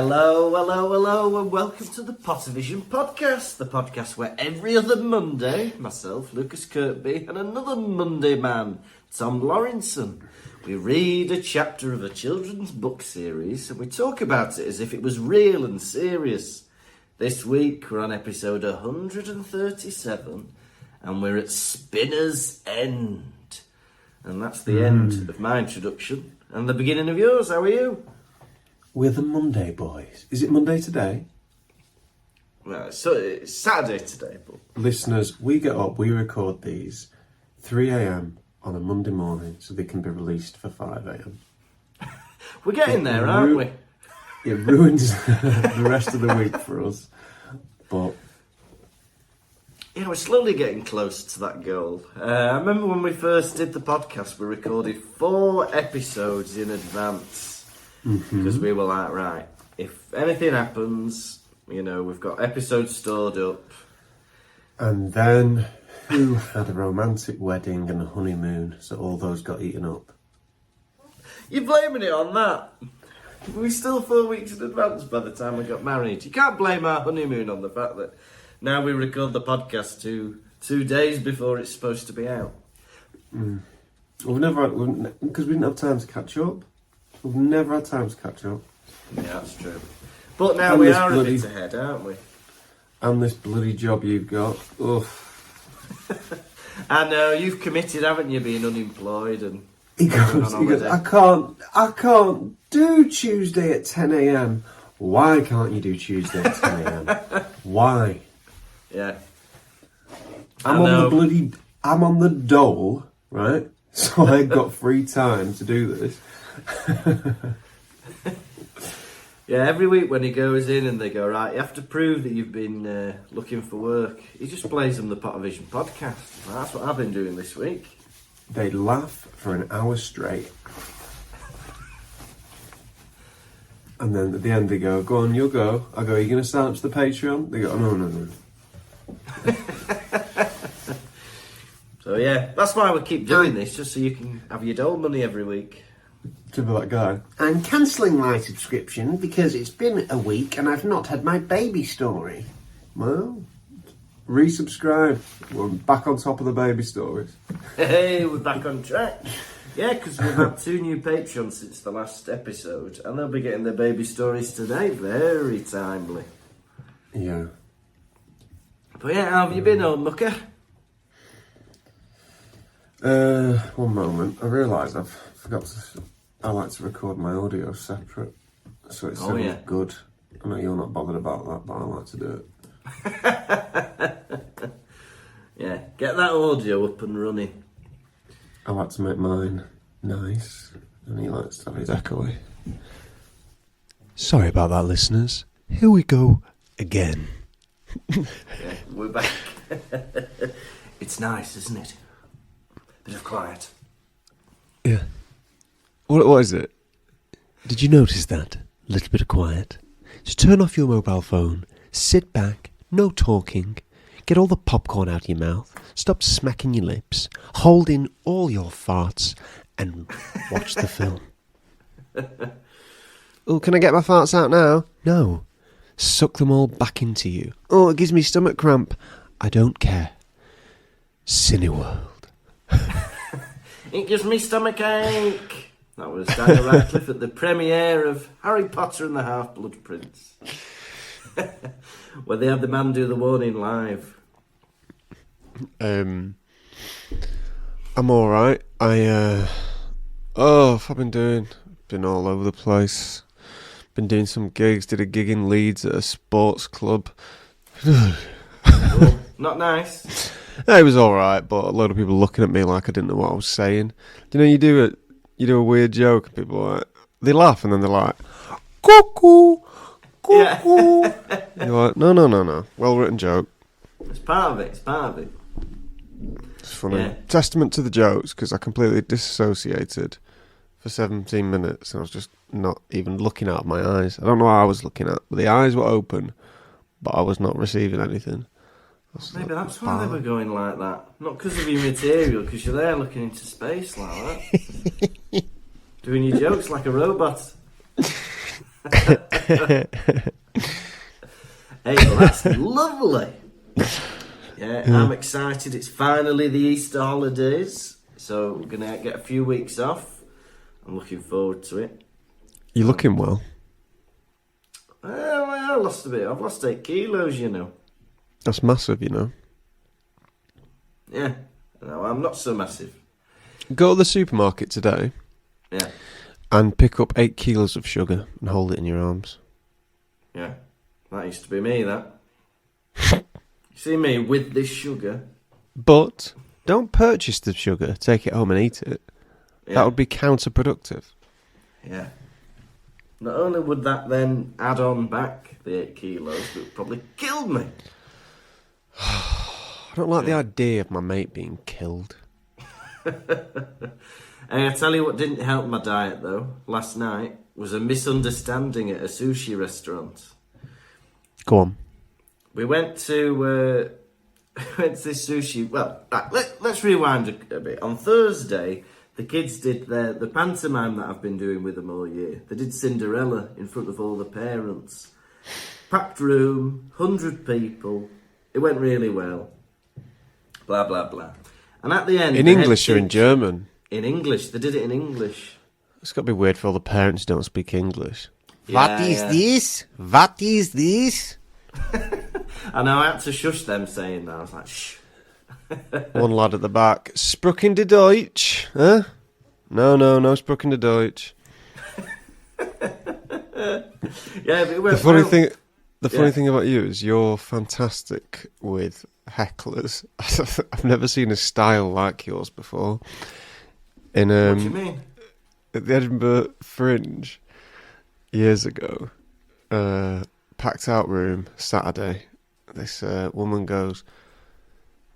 Hello, and welcome to the Pottervision podcast, the podcast where every other Monday, myself, Lucas Kirkby, and another Monday man, Tom Lawrenson, we read a chapter of a children's book series and we talk about it as if it was real and serious. This week we're on episode 137 and we're at Spinner's End. And that's the end of my introduction and the beginning of yours. How are you? We're the Monday boys. Is it Monday today? Well, so it's Saturday today, but... Listeners, we get up, we record these 3 a.m. on a Monday morning so they can be released for 5 a.m. We're getting there, aren't we? It ruins the rest of the week for us. But... yeah, we're slowly getting closer to that goal. I remember when we first did the podcast, we recorded 4 episodes in advance. Because we were like, right, if anything happens, you know, we've got episodes stored up. And then, who had a romantic wedding and a honeymoon, so all those got eaten up? You're blaming it on that. We're still 4 weeks in advance by the time we got married. You can't blame our honeymoon on the fact that now we record the podcast two days before it's supposed to be out. Well, because we didn't have time to catch up. We've never had time to catch up. Yeah, that's true. But now we are a bit ahead, aren't we? And this bloody job you've got. Ugh. I know, you've committed, haven't you, being unemployed and... He goes, I can't do Tuesday at 10 a.m. Why can't you do Tuesday at 10 a.m? Why? Yeah. I'm on the dole, right? So I've got free time to do this. Yeah, every week when he goes in and they go, right, you have to prove that you've been looking for work, he just plays them the Pottervision podcast. That's what I've been doing this week. They laugh for an hour straight. And then at the end they go on, you'll go. I go, are you going to sign up to the Patreon? They go, oh, no. So yeah, that's why we keep doing this, just so you can have your dole money every week. To be that guy. I'm cancelling my subscription because it's been a week and I've not had my baby story. Well, resubscribe. We're back on top of the baby stories. Hey, we're back on track. Yeah, because we've had 2 new Patreons since the last episode, and they'll be getting their baby stories today. Very timely. Yeah. But yeah, how have you been, old mucker? One moment. I realise I've forgot to... I like to record my audio separate, so it sounds good. I know you're not bothered about that, but I like to do it. Yeah, get that audio up and running. I like to make mine nice, and he likes to have his echoey. Sorry about that, listeners. Here we go again. Yeah, we're back. It's nice, isn't it? Bit of quiet. Yeah. What is it? Did you notice that? A little bit of quiet. Just turn off your mobile phone, sit back, no talking, get all the popcorn out of your mouth, stop smacking your lips, hold in all your farts, and watch the film. Oh, can I get my farts out now? No. Suck them all back into you. Oh, it gives me stomach cramp. I don't care. Cineworld. It gives me stomach ache. That was Daniel Radcliffe at the premiere of Harry Potter and the Half-Blood Prince. Where they had the man do the warning live. I'm alright. I've been all over the place. Been doing some gigs, did a gig in Leeds at a sports club. Oh, not nice. It was alright, but a load of people looking at me like I didn't know what I was saying. Do you know, you do a weird joke and people are like, they laugh and then they're like, cuckoo, cuckoo. Yeah. You're like, no. Well written joke. It's part of it. It's funny. Yeah. Testament to the jokes, because I completely disassociated for 17 minutes and I was just not even looking out of my eyes. I don't know what I was looking at, but the eyes were open, but I was not receiving anything. Maybe that's why they were going like that. Not because of your material, because you're there looking into space like that. Doing your jokes like a robot. Hey, well, that's lovely. Yeah, I'm excited. It's finally the Easter holidays, so we're going to get a few weeks off. I'm looking forward to it. You're looking well. Well, I lost a bit. I've lost 8 kilos, you know. That's massive, you know. Yeah, no, I'm not so massive. Go to the supermarket today Yeah, and pick up 8 kilos of sugar and hold it in your arms. yeah. That used to be me, that. You see me with this sugar? But don't purchase the sugar, take it home and eat it. Yeah. That would be counterproductive. Yeah. Not only would that then add on back the 8 kilos, but it would probably kill me. I don't like the idea of my mate being killed. And I tell you what didn't help my diet, though, last night, was a misunderstanding at a sushi restaurant. Go on. We went to this sushi. Well, right, let's rewind a bit. On Thursday, the kids did the pantomime that I've been doing with them all year. They did Cinderella in front of all the parents. Packed room, 100 people. It went really well. Blah, blah, blah. And at the end... In English or in German? In English. They did it in English. It's got to be weird for all the parents who don't speak English. Yeah, this? What is this? I know, I had to shush them saying that. I was like, shh. One lad at the back. Sprechen die Deutsch? Huh? No, sprechen die Deutsch. Yeah, but it went The funny thing about you is you're fantastic with hecklers. I've never seen a style like yours before. What do you mean? At the Edinburgh Fringe years ago, packed out room, Saturday, this woman goes,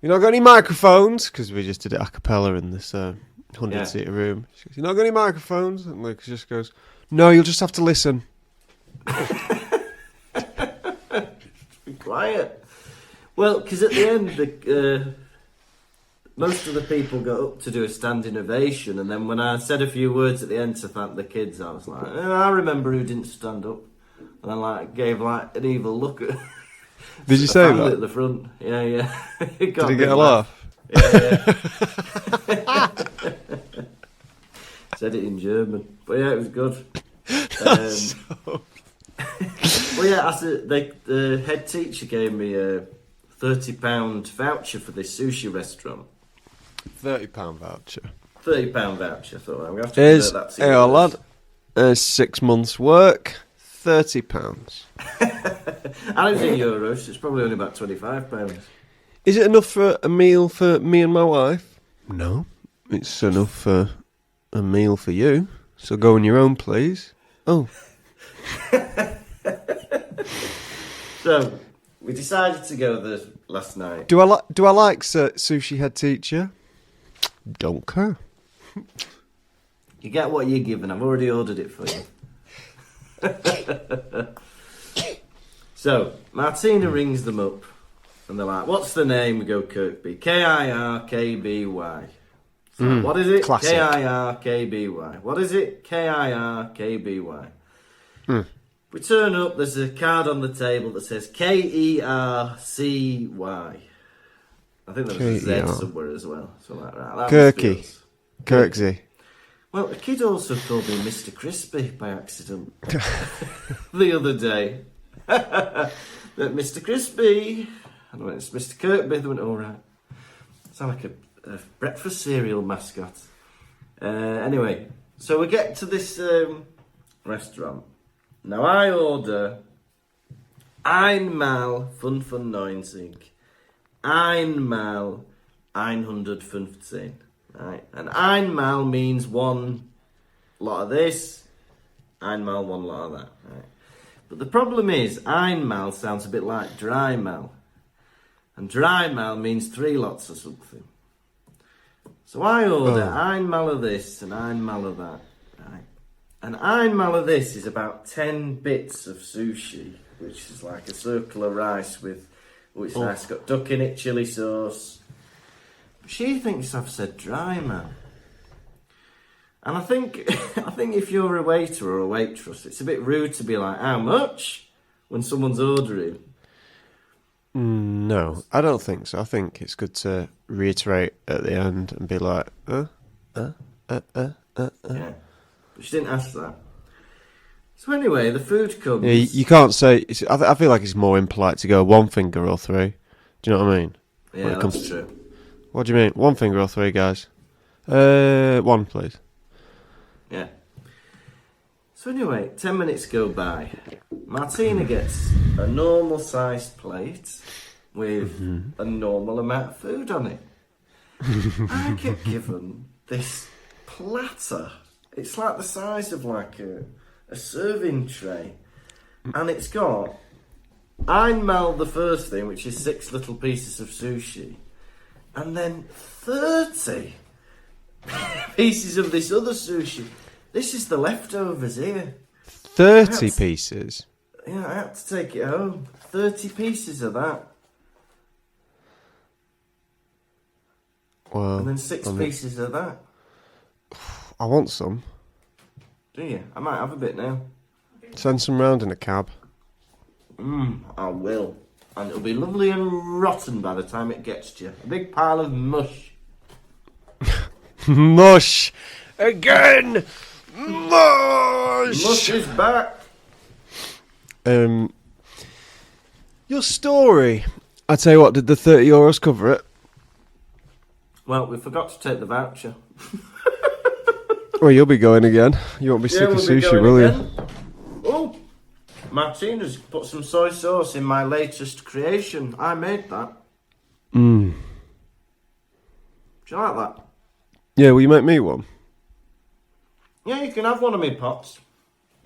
"You not got any microphones?" Because we just did it a cappella in this 100-seater room. She goes, "You not got any microphones?" And Lucas just goes, "No, you'll just have to listen." Be quiet. Well, because at the end, most of the people got up to do a standing ovation, and then when I said a few words at the end to thank the kids, I was like, I remember who didn't stand up. And I gave an evil look at Did you say that? At the front. Yeah. Did he get a laugh? Yeah. Said it in German. But yeah, it was good. Well, yeah, the head teacher gave me a £30 voucher for this sushi restaurant. £30 voucher. £30 voucher. I thought I'm going to have to convert that to hey, lad. 6 months' work. £30. I was in euros, so it's probably only about £25. Is it enough for a meal for me and my wife? No. It's enough for a meal for you. So go on your own, please. Oh. So, we decided to go there last night. Do I like sushi head teacher? Don't care. You get what you're given. I've already ordered it for you. So, Martina rings them up. And they're like, "What's the name?" We go, "Kirkby." Kirkby. So what is it? Classic. Kirkby. What is it? Kirkby. We turn up, there's a card on the table that says Kercy. I think there was a Z somewhere as well. So like, right, Kirksey. Well, a kid also called me Mr. Crispy by accident the other day. Mr. Crispy. And I went, "It's Mr. Kirkby." They went, "All right." Sound like a breakfast cereal mascot. Anyway, so we get to this restaurant. Now I order einmal 95, einmal 115. Right? And einmal means one lot of this, einmal one lot of that. Right? But the problem is, einmal sounds a bit like dreimal. And dreimal means 3 lots of something. So I order einmal of this and einmal of that. Right? And einmal of this is about 10 bits of sushi, which is like a circle of rice with, it's nice, got duck in it, chilli sauce. She thinks I've said dreimal. And I think if you're a waiter or a waitress, it's a bit rude to be like, how much? When someone's ordering. No, I don't think so. I think it's good to reiterate at the end and be like, Yeah. But she didn't ask that. So anyway, the food comes. Yeah, you can't say. I feel like it's more impolite to go one finger or three. Do you know what I mean? Yeah, that's true. What do you mean? One finger or three, guys? One, please. Yeah. So anyway, 10 minutes go by. Martina gets a normal-sized plate with a normal amount of food on it. I get given this platter. It's like the size of like a serving tray. And it's got einmal the first thing, which is 6 little pieces of sushi. And then 30 pieces of this other sushi. This is the leftovers here. 30 pieces? Yeah, I had to take it home. 30 pieces of that. Well, And then 6 pieces of that. I want some. Do you? I might have a bit now. Send some round in a cab. I will. And it'll be lovely and rotten by the time it gets to you. A big pile of mush. Mush! Again! Mush! Mush is back. Your story. I tell you what, did the €30 cover it? Well, we forgot to take the voucher. Well, you'll be going again. You won't be sick of sushi, will you? Oh, Martina's put some soy sauce in my latest creation. I made that. Do you like that? Yeah, will you make me one? Yeah, you can have one of me pots.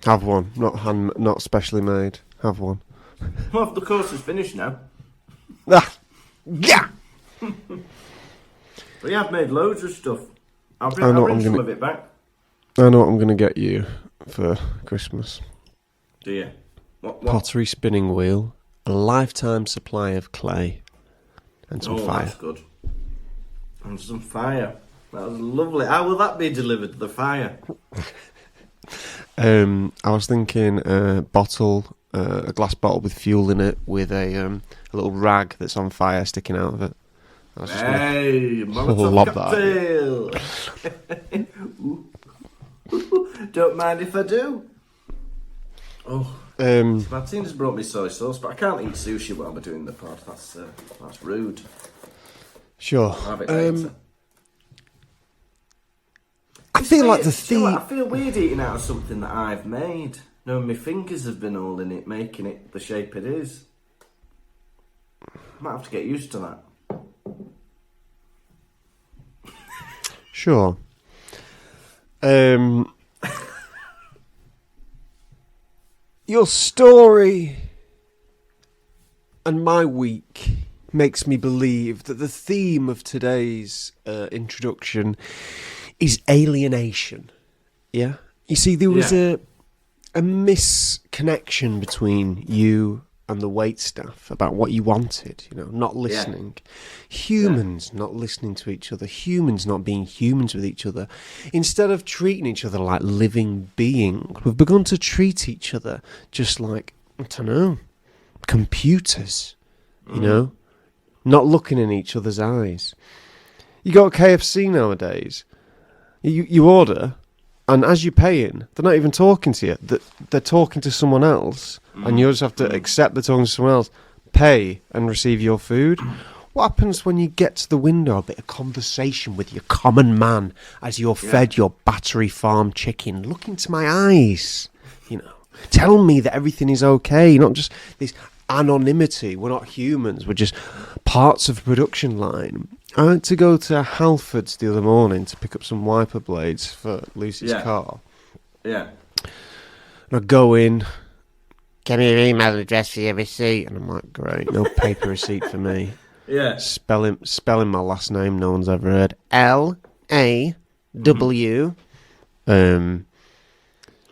Have one. Not specially made. Have one. Well, the course is finished now. Ah! Yeah! But yeah, I've made loads of stuff. I'll I know what bring I'm some gonna- of it back. I know what I'm going to get you for Christmas. Do you? What? Pottery spinning wheel, a lifetime supply of clay, and some fire. That's good. And some fire. That was lovely. How will that be delivered, the fire? I was thinking a glass bottle with fuel in it, with a little rag that's on fire sticking out of it. I was just Hey, Molotov love that. cocktail. Don't mind if I do. Oh, Martina's brought me soy sauce, but I can't eat sushi while we're doing the pod. That's rude. Sure. I'll have it later. I feel like the theme. I feel weird eating out of something that I've made. Knowing my fingers have been all in it, making it the shape it is. Might have to get used to that. Sure. Your story and my week makes me believe that the theme of today's introduction is alienation. Yeah? You see, there was a misconnection between you and the wait staff about what you wanted, not listening. Humans not listening to each other, humans not being humans with each other. Instead of treating each other like living beings, we've begun to treat each other just like, I don't know, computers, not looking in each other's eyes. You go to KFC nowadays, you order, and as you're paying, they're not even talking to you. They're talking to someone else, and you just have to accept they're talking to someone else, pay, and receive your food. What happens when you get to the window, a bit of conversation with your common man as you're fed your battery farm chicken? Look into my eyes, Tell me that everything is okay, not just this anonymity. We're not humans, we're just parts of a production line. I went to go to Halfords the other morning to pick up some wiper blades for Lucy's car. Yeah. And I go in, give me your email address for your receipt. And I'm like, great, no paper receipt for me. Yeah. Spelling my last name no one's ever heard. L-A-W. And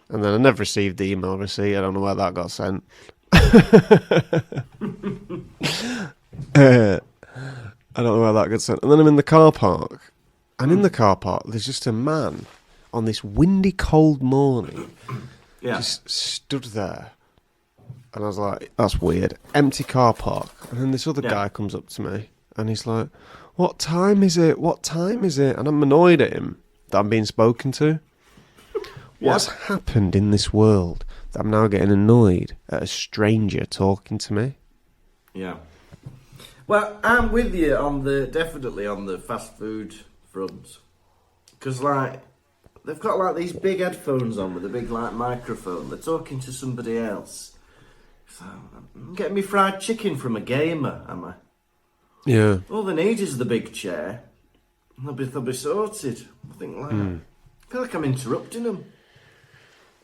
then I never received the email receipt. I don't know where that got sent. I don't know where that got sent. And then I'm in the car park. And in the car park, there's just a man on this windy, cold morning, Yeah. just stood there. And I was like, that's weird. Empty car park. And then this other guy comes up to me and he's like, what time is it? What time is it? And I'm annoyed at him that I'm being spoken to. What's happened in this world that I'm now getting annoyed at a stranger talking to me? Yeah. Well, I'm with you definitely on the fast food front. Because, like, they've got, like, these big headphones on with a big, like, microphone. They're talking to somebody else. So, I'm getting me fried chicken from a gamer, am I? Yeah. All they need is the big chair. They'll be sorted. I think, like, I feel like I'm interrupting them.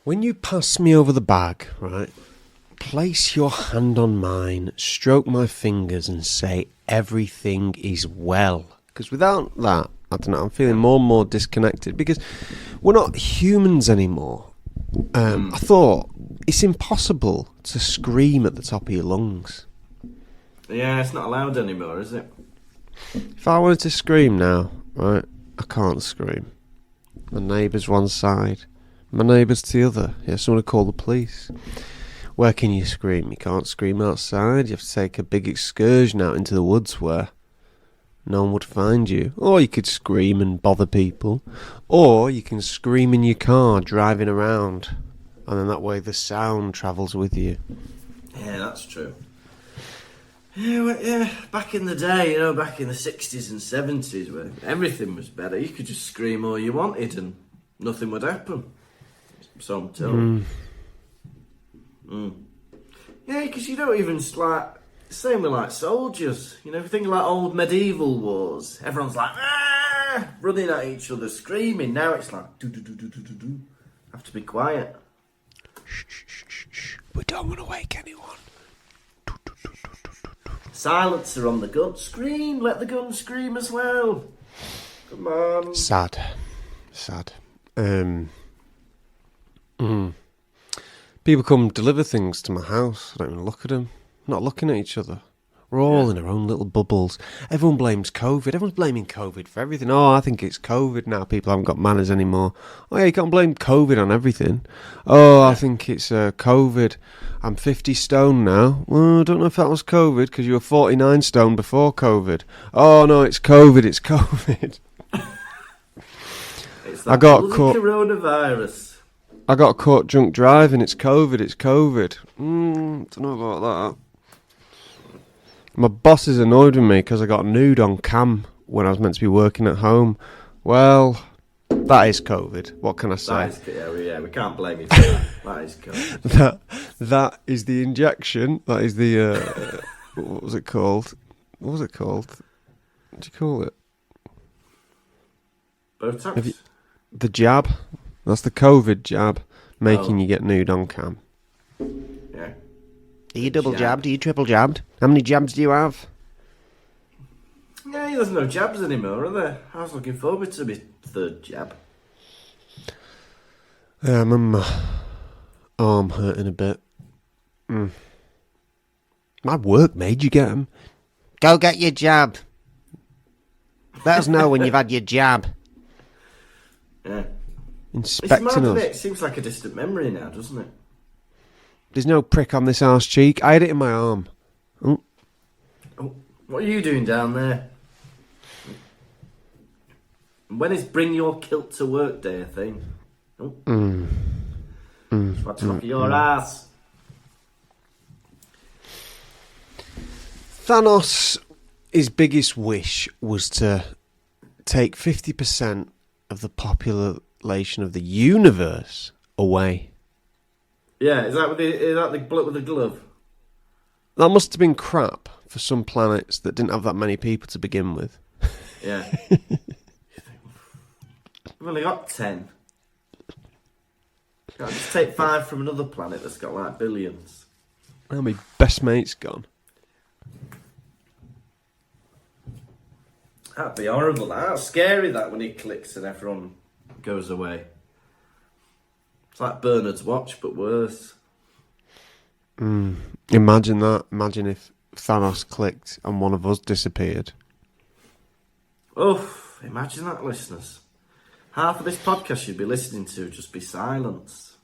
When you pass me over the bag, right, place your hand on mine, stroke my fingers and say everything is well. Because without that, I don't know, I'm feeling more and more disconnected because we're not humans anymore. I thought it's impossible to scream at the top of your lungs. Yeah, it's not allowed anymore, is it? If I wanted to scream now, right, I can't scream. My neighbour's one side, my neighbour's the other. Yeah, someone to call the police. Where can you scream? You can't scream outside. You have to take a big excursion out into the woods where no one would find you. Or you could scream and bother people. Or you can scream in your car driving around. And then that way the sound travels with you. Yeah, that's true. Yeah, well, yeah, back in the day, you know, back in the 60s and 70s, where everything was better, you could just scream all you wanted and nothing would happen. So I'm told. Yeah, because you don't even, like, same with, like, soldiers. You know, if you think of, like, old medieval wars, everyone's like, running at each other, screaming. Now it's like, do. Have to be quiet. Shh. We don't want to wake anyone. Silencer on the gun. Scream. Let the gun scream as well. Come on. Sad. People come deliver things to my house. I don't even look at them. Not looking at each other. We're all in our own little bubbles. Everyone blames COVID. Everyone's blaming COVID for everything. Oh, I think it's COVID now. People haven't got manners anymore. Oh, yeah, you can't blame COVID on everything. Oh, I think it's COVID. I'm 50 stone now. Well, I don't know if that was COVID because you were 49 stone before COVID. Oh, no, it's COVID. It's COVID. It's I got caught. Coronavirus. I got caught drunk driving. It's COVID. It's COVID. Don't know about that. My boss is annoyed with me because I got nude on cam when I was meant to be working at home. Well, that is COVID. What can I say? We can't blame you for that. That is COVID. That is the injection. That is the what was it called? What was it called? What do you call it? Botox? The jab. That's the COVID jab, making you get nude on cam. Yeah. Are you double jabbed? Are you triple jabbed? How many jabs do you have? Yeah, there's no jabs anymore, are there? I was looking forward to my third jab. Yeah, I'm arm hurting a bit. My work made you get them. Go get your jab. Let us know when you've had your jab. Yeah. Inspecting it's mad, us. It seems like a distant memory now, doesn't it? There's no prick on this arse cheek. I had it in my arm. Oh, what are you doing down there? When is Bring Your Kilt to Work Day a thing? What's off your ass? Thanos, his biggest wish was to take 50% of the population of the universe away. Yeah, is that the bloke with the glove? That must have been crap for some planets that didn't have that many people to begin with. Yeah. We've only got 10. Can't just take 5 from another planet that's got like billions. How my best mate's gone? That'd be horrible. That's scary, that, when he clicks and everyone goes away. It's like Bernard's watch, but worse. Imagine that. Imagine if Thanos clicked and one of us disappeared. Oh, imagine that, listeners. half of this podcast you'd be listening to just be silence.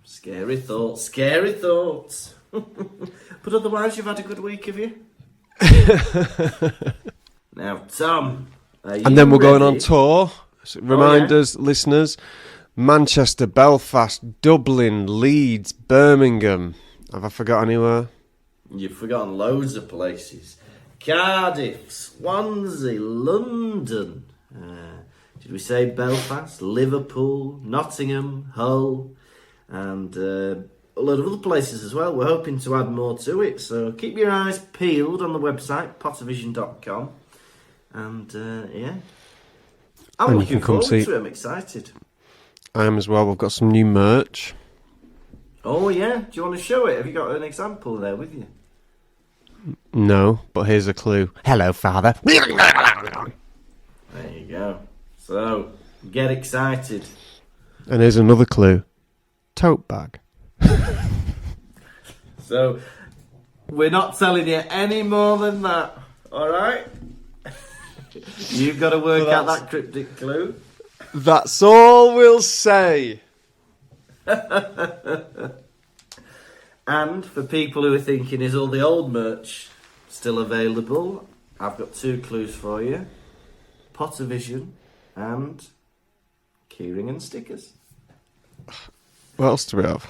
Scary thoughts, scary thoughts. But otherwise, you've had a good week, have you? Now, Tom, are you And then we're going on ready? tour. So remind us, listeners, Manchester, Belfast, Dublin, Leeds, Birmingham. Have I forgot anywhere? You've forgotten loads of places. Cardiff, Swansea, London. Did we say Belfast, Liverpool, Nottingham, Hull, and a lot of other places as well. We're hoping to add more to it, so keep your eyes peeled on the website, Pottervision.com. And yeah, I'm And you looking can come forward see- to it. I'm excited. I am as well. We've got some new merch. Oh yeah, do you want to show it? Have you got an example there with you? No, but here's a clue. Hello, Father. There you go. So, get excited. And here's another clue. Tote bag. So, we're not telling you any more than that, alright? You've got to work out that cryptic clue. That's all we'll say. And for people who are thinking, is all the old merch still available? I've got two clues for you. Pottervision and keyring and stickers. What else do we have?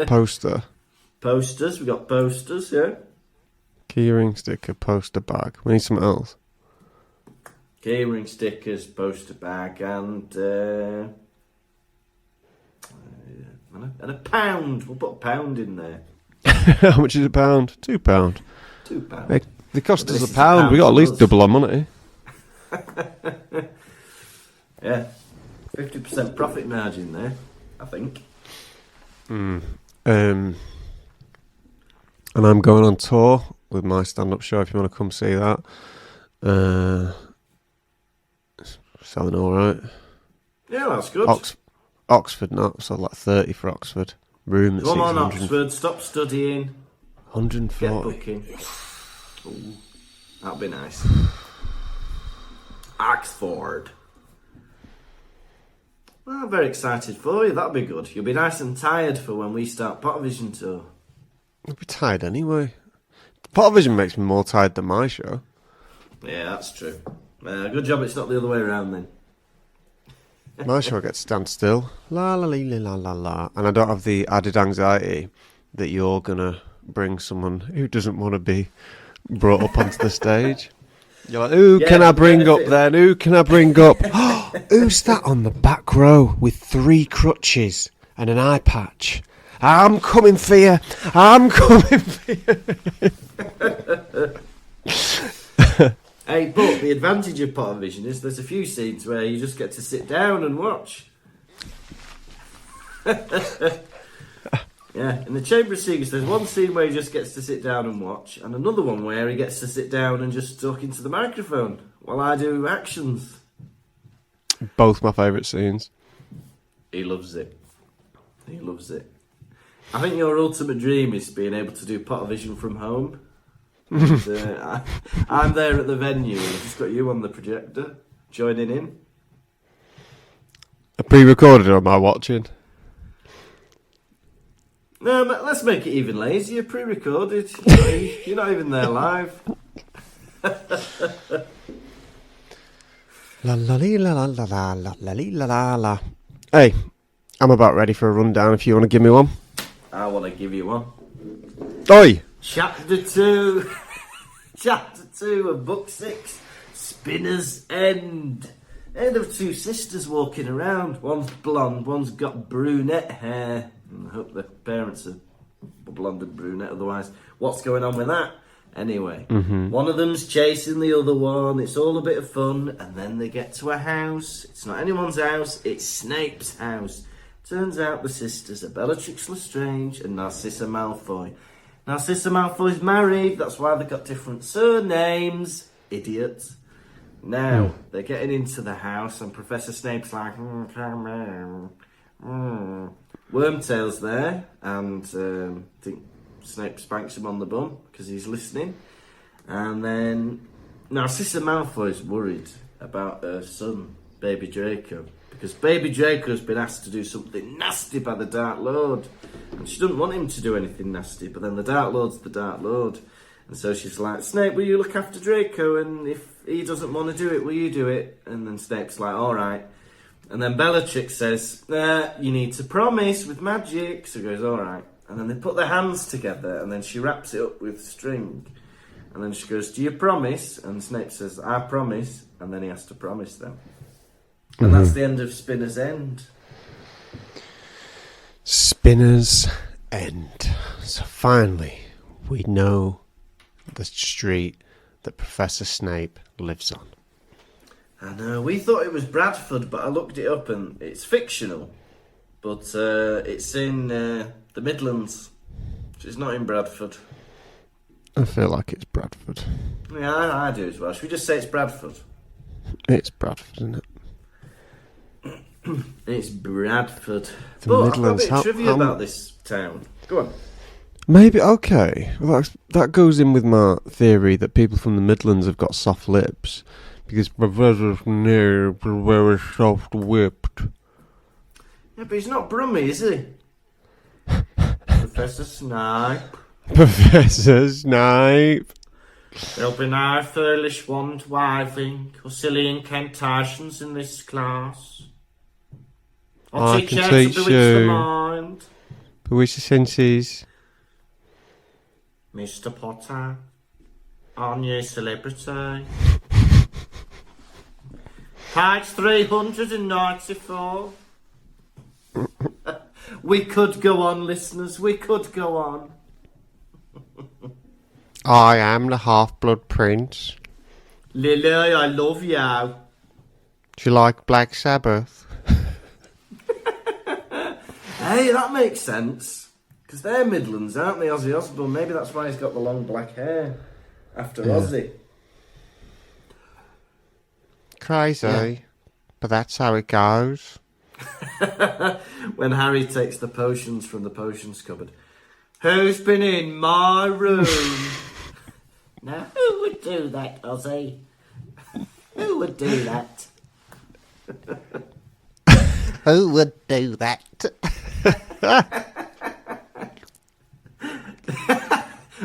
Poster. Posters, we've got posters, yeah? Keyring, sticker, poster, bag. We need something else. Keyring, stickers, poster bag, and a pound. We'll put a pound in there. How much is a pound? £2. £2. They cost But us this a is pound. a We got at pound least for us. double our money. Yeah, 50% profit margin there, I think. And I'm going on tour with my stand-up show if you want to come see that. Selling all right. Yeah, that's good. Oxford not, so like 30 for Oxford. Room at Come on, 600 Oxford, stop studying. Get 140. booking. Ooh, that'd be nice. Oxford. Well, I'm very excited for you. That'll be good. You'll be nice and tired for when we start Pottervision tour. I'll be tired anyway. Pottervision makes me more tired than my show. Yeah, that's true. Good job it's not the other way around then. My show gets stand still. La la la la la la. And I don't have the added anxiety that you're going to bring someone who doesn't want to be brought up onto the stage. You're like, who Yeah, can I the bring up benefit- then? Who can I bring up? Who's that on the back row with 3 crutches and an eye patch? I'm coming for you. I'm coming for you. Hey, but the advantage of Pottervision is there's a few scenes where you just get to sit down and watch. Yeah, in the Chamber of Secrets, there's one scene where he just gets to sit down and watch, and another one where he gets to sit down and just talk into the microphone while I do actions. Both my favourite scenes. He loves it. He loves it. I think your ultimate dream is being able to do Pottervision from home. And, I'm there at the venue and I've just got you on the projector joining in. A pre-recorded or am I watching? No, but let's make it even lazier. Pre-recorded. You're not even there live. La la li, la la la la la la li, la la la. Hey, I'm about ready for a rundown if you want to give me one. I want to give you one. Oi! Chapter 2. Chapter 2 of Book 6. Spinner's End. There of 2 sisters walking around. One's blonde, one's got brunette hair. I hope their parents are blonde and brunette, otherwise what's going on with that? Anyway, one of them's chasing the other one. It's all a bit of fun, and then they get to a house. It's not anyone's house, it's Snape's house. Turns out the sisters are Bellatrix Lestrange and Narcissa Malfoy. Narcissa Malfoy's married, that's why they've got different surnames. Idiots. Now, they're getting into the house, and Professor Snape's like, come in. Wormtail's there, and I think Snape spanks him on the bum because he's listening. And then Now, Sister Malfoy's worried about her son, Baby Draco, because Baby Draco's been asked to do something nasty by the Dark Lord, and she doesn't want him to do anything nasty, but then the Dark Lord's the Dark Lord, and so she's like, Snape, will you look after Draco, and if he doesn't want to do it, will you do it? And then Snape's like, alright. And then Bellatrix says, you need to promise with magic, so he goes, alright. And then they put their hands together, and then she wraps it up with string. And then she goes, do you promise? And Snape says, I promise. And then he has to promise them. And that's the end of Spinner's End. Spinner's End. So finally, we know the street that Professor Snape lives on. I know, we thought it was Bradford, but I looked it up and it's fictional. But it's in the Midlands. It's not in Bradford. I feel like it's Bradford. Yeah, I do as well. Should we just say it's Bradford? It's Bradford, isn't it? It's Bradford. The But Midlands. I've got a bit of trivia about this town. Go on. Maybe, okay. Well, that goes in with my theory that people from the Midlands have got soft lips. Because Professor Snape is very soft-whipped. Yeah, but he's not Brummy, is he? Professor Snape. Professor Snape. There'll be no foolish wand-waving or silly incantations in this class. I'll I teach can you how to teach bewitch the you. mind. Bewitch the senses. Mr. Potter, our new celebrity. Page 394. We could go on, listeners. We could go on. I am the Half-Blood Prince. Lily, I love you. Do you like Black Sabbath? Hey, that makes sense. Because they're Midlands, aren't they, Ozzy Osbourne? Maybe that's why he's got the long black hair. After Ozzy. Crazy. But that's how it goes. When Harry takes the potions from the potions cupboard. Who's been in my room? Now, who would do that, Ozzy? Who would do that? Who would do that?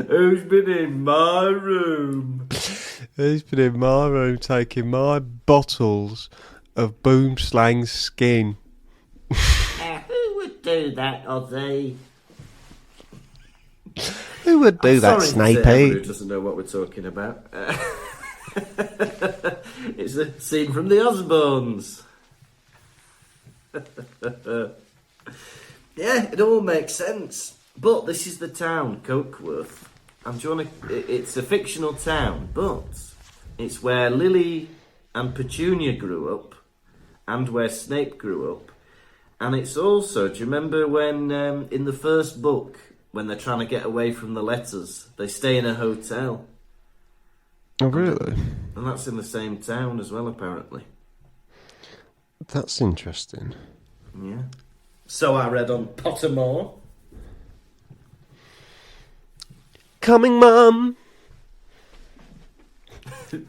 Who's been in my room? Who's been in my room taking my bottles of Boomslang's skin? Who would do that, Ozzy? Who would do that, Sorry to everyone who Snapey? doesn't know what we're talking about. It's a scene from the Osbournes. Yeah, it all makes sense. But this is the town, Cokeworth. And do you want to, it's a fictional town, but it's where Lily and Petunia grew up, and where Snape grew up. And it's also, do you remember when in the first book, when they're trying to get away from the letters, they stay in a hotel? Oh, really? And that's in the same town as well, apparently. That's interesting. Yeah. So I read on Pottermore. Coming, Mum!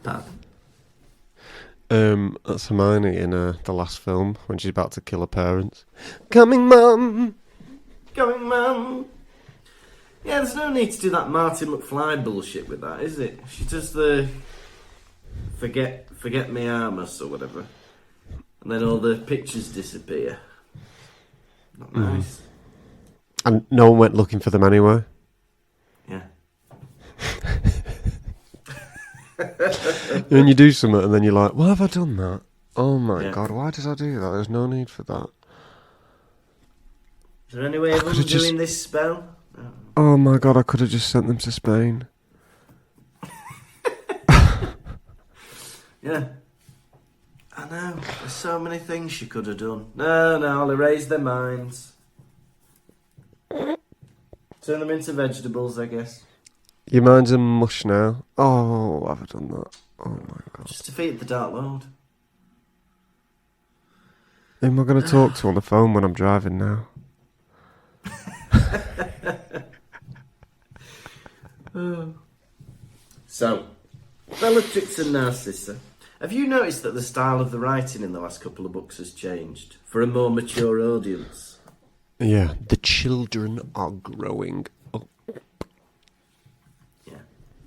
That's Hermione in the last film when she's about to kill her parents. Coming, Mum! Going, Mum. Yeah, there's no need to do that Marty McFly bullshit with that, is it? She does the forget me Armus or whatever, and then all the pictures disappear. Not nice. And no one went looking for them anyway. Yeah. And you do something and then you're like, why have I done that? Oh my Yeah. god, why did I do that? There's no need for that. Is there any way of could've undoing just- this spell? No. Oh my god, I could have just sent them to Spain. Yeah. I know. There's so many things she could have done. No, I'll erase their minds. Turn them into vegetables, I guess. Your mind's a mush now. Oh, why have I done that? Oh my god. Just defeat the Dark Lord. Who am I going to talk to on the phone when I'm driving now? So, Bellatrix and Narcissa. Have you noticed that the style of the writing in the last couple of books has changed for a more mature audience? Yeah, the children are growing up. Yeah.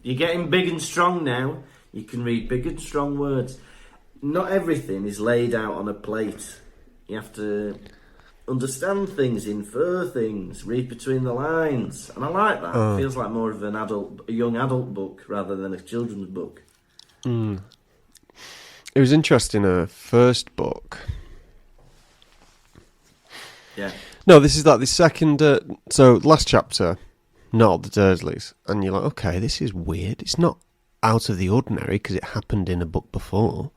You're getting big and strong now. You can read big and strong words. Not everything is laid out on a plate. You have to understand things, infer things, read between the lines. And I like that. It feels like more of a young adult book rather than a children's book. It was interesting, her first book. Yeah. No, this is like the second... so, last chapter, not the Dursleys. And you're like, okay, this is weird. It's not out of the ordinary because it happened in a book before.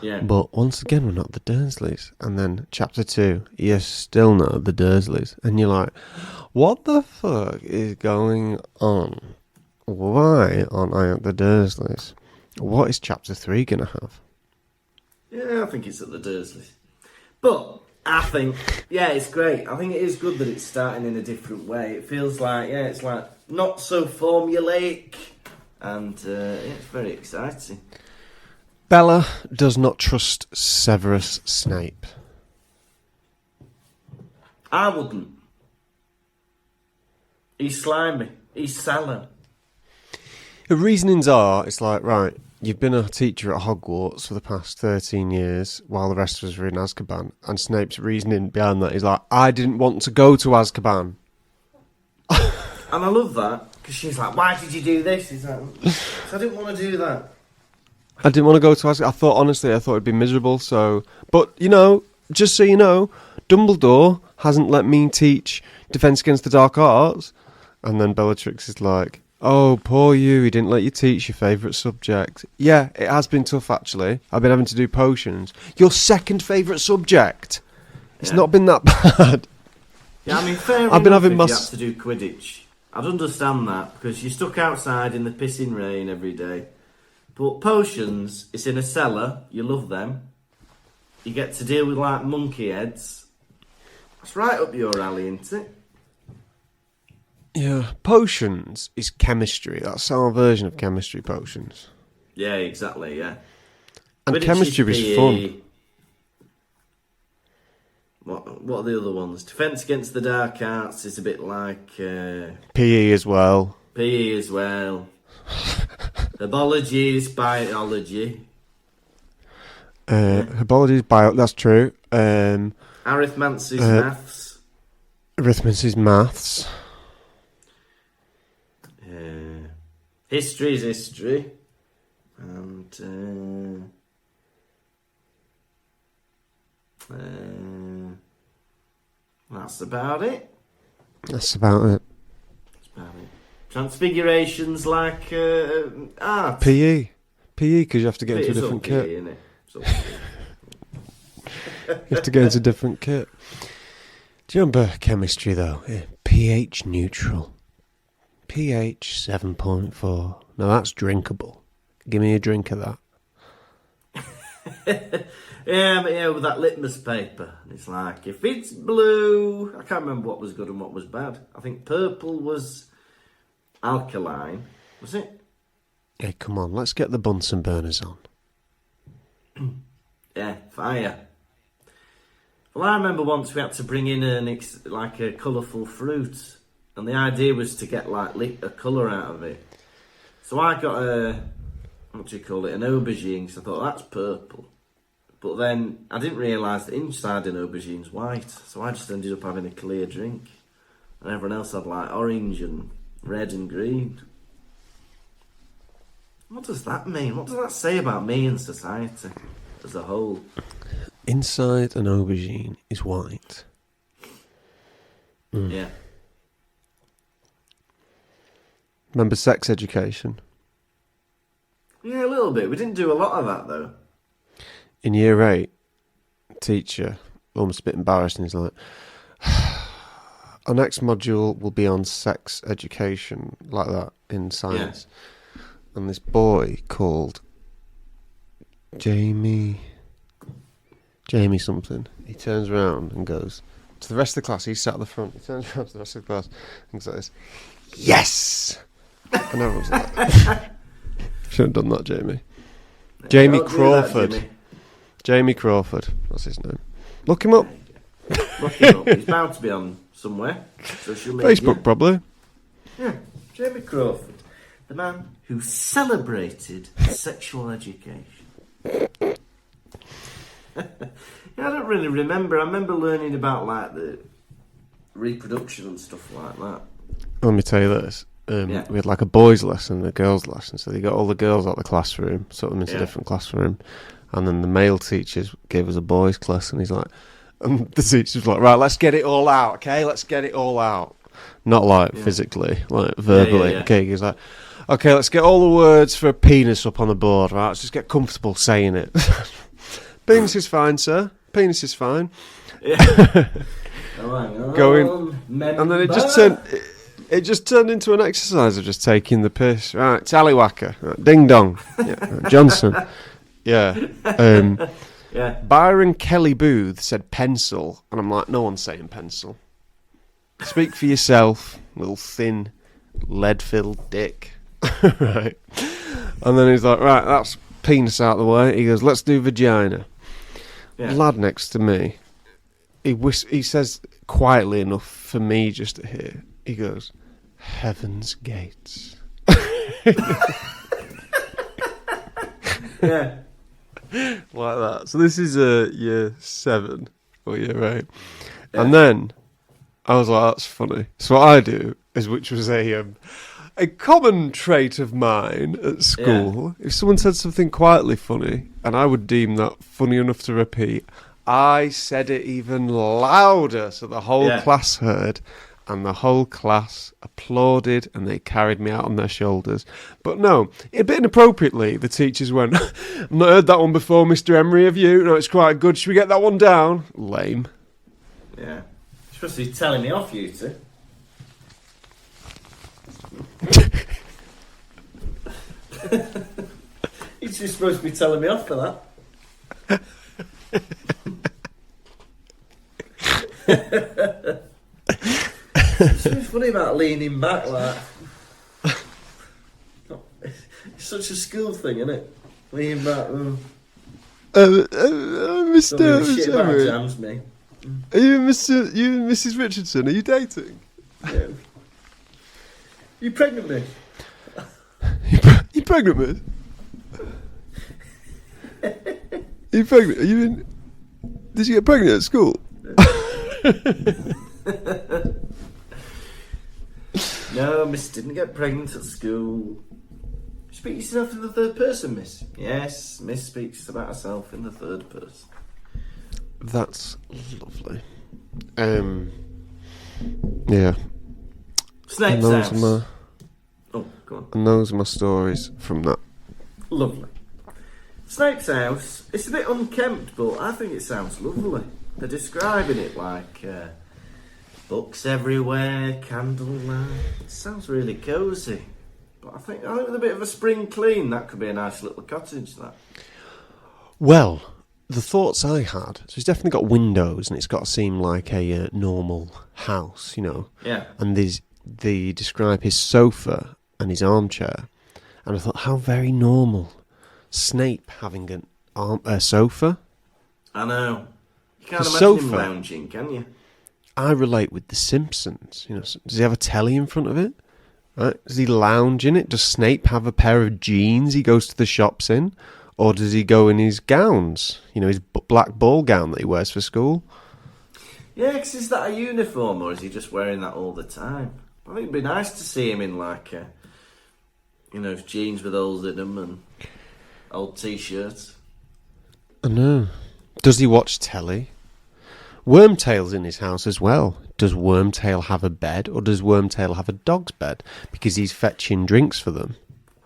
Yeah. But once again, we're not the Dursleys. And then chapter 2, you're still not the Dursleys. And you're like, what the fuck is going on? Why aren't I at the Dursleys? What is chapter 3 going to have? Yeah, I think it's at the Dursleys. But I think, yeah, it's great. I think it is good that it's starting in a different way. It feels like, yeah, it's like not so formulaic. And it's very exciting. Bella does not trust Severus Snape. I wouldn't. He's slimy. He's sallow. The reasonings are, it's like, right, you've been a teacher at Hogwarts for the past 13 years while the rest of us were in Azkaban. And Snape's reasoning behind that is like, I didn't want to go to Azkaban. And I love that, because she's like, why did you do this? He's like, I didn't want to do that. I didn't want to go to Azkaban. I thought it'd be miserable, so... But, you know, just so you know, Dumbledore hasn't let me teach Defence Against the Dark Arts. And then Bellatrix is like, oh, poor you, he didn't let you teach your favourite subject. Yeah, it has been tough, actually. I've been having to do potions. Your second favourite subject. It's not been that bad. Yeah, I mean, fair I've been enough having if you had to do Quidditch. I'd understand that, because you're stuck outside in the pissing rain every day. But potions, it's in a cellar, you love them. You get to deal with, like, monkey heads. That's right up your alley, isn't it? Yeah, potions is chemistry. That's our version of chemistry, potions. Yeah, exactly, yeah. And Quidditch chemistry is PE. fun. What are the other ones? Defence Against the Dark Arts is a bit like... PE as well. PE as well. Herbology is biology. Herbology is bio... That's true. Arithmancy is maths. Arithmetic is maths. History is history. And... that's about it. That's about it. That's about it. Transfigurations like art. PE, because you have to get into a It's all different PE, kit. innit? It's all PE. You have to get into a different kit. Do you remember chemistry though? Yeah. pH neutral. pH 7.4. Now that's drinkable. Give me a drink of that. Yeah, but yeah, with that litmus paper. It's like, if it's blue... I can't remember what was good and what was bad. I think purple was alkaline. Was it? Hey, come on, let's get the Bunsen burners on. Yeah, fire. Well, I remember once we had to bring in a colourful fruit. And the idea was to get, like, a colour out of it. So I got an aubergine, because I thought, that's purple. But then I didn't realise that inside an aubergine's white, so I just ended up having a clear drink. And everyone else had like orange and red and green. What does that mean? What does that say about me and society as a whole? Inside an aubergine is white. Yeah. Remember sex education? Yeah, a little bit. We didn't do a lot of that though. In year 8, teacher, almost a bit embarrassed, and he's like, our next module will be on sex education, like that, in science. Yeah. And this boy called Jamie something, he turns around and goes to the rest of the class. He's sat at the front. He turns around to the rest of the class and says, yes! And everyone's like... Shouldn't have done that, Jamie. Jamie Don't do that, Crawford. Jimmy. Jamie Crawford. That's his name. Look him up. Look him up. He's bound to be on somewhere. Social media. Facebook, probably. Yeah, Jamie Crawford. The man who celebrated sexual education. Yeah, I don't really remember. I remember learning about like the reproduction and stuff like that. Let me tell you this. We had like a boys' lesson and a girls' lesson. So they got all the girls out of the classroom, sort them into a different classroom. And then the male teachers gave us a boys' class. And he's like, and the teacher was like, right, let's get it all out, okay? Let's get it all out. Not like physically, like verbally. Okay, he's like, okay, let's get all the words for a penis up on the board, right? Let's just get comfortable saying it. Penis is fine, sir. Penis is fine. Yeah. Oh, hang on. Going, and then it just turned into an exercise of just taking the piss. Right, tallywhacker, right, ding dong, Johnson. Yeah. Byron Kelly Booth said pencil, and I'm like, no one's saying pencil. Speak for yourself, little thin, lead-filled dick. Right. And then he's like, right, that's penis out of the way. He goes, let's do vagina. Yeah. Lad next to me, he says quietly enough for me just to hear. He goes, heaven's gates. Yeah. Like that. So this is year 7 or year 8. Yeah. And then I was like, that's funny. So what I do is, which was a common trait of mine at school, if someone said something quietly funny, and I would deem that funny enough to repeat, I said it even louder so the whole class heard, and the whole class applauded, and they carried me out on their shoulders. But no, a bit inappropriately, the teachers went, I've not heard that one before, Mr. Emery, have you? No, it's quite good. Should we get that one down? Lame. Yeah. You're supposed to be telling me off, you two. You're just supposed to be telling me off for that. It's so funny about leaning back like. It's such a school thing, isn't it? Leaning back. Mr. Emery. Jams me. Are you Mr. You and Mrs. Richardson? Are you dating? Yeah. You pregnant, me? You pregnant, mate? Are you pregnant? Are you in? Did you get pregnant at school? No, miss didn't get pregnant at school. Speak yourself in the third person, miss. Yes, miss speaks about herself in the third person. That's lovely. Yeah. Snape's house. Oh, go on. And those are my stories from that. Lovely. Snape's house, it's a bit unkempt, but I think it sounds lovely. They're describing it like books everywhere, candlelight. It sounds really cosy. But I think with a bit of a spring clean, that could be a nice little cottage, that. Well, the thoughts I had, so it's definitely got windows and it's got to seem like a normal house, you know. Yeah. And they describe his sofa and his armchair. And I thought, how very normal. Snape having a sofa. I know. You can't The imagine sofa. him lounging, can you? I relate with The Simpsons. You know, does he have a telly in front of it? Right? Does he lounge in it? Does Snape have a pair of jeans he goes to the shops in? Or does he go in his gowns? You know, his black ball gown that he wears for school? Yeah, because is that a uniform or is he just wearing that all the time? I think it'd be nice to see him in like, jeans with holes in them and old t-shirts. I know. Does he watch telly? Wormtail's in his house as well. Does Wormtail have a bed or does Wormtail have a dog's bed? Because he's fetching drinks for them.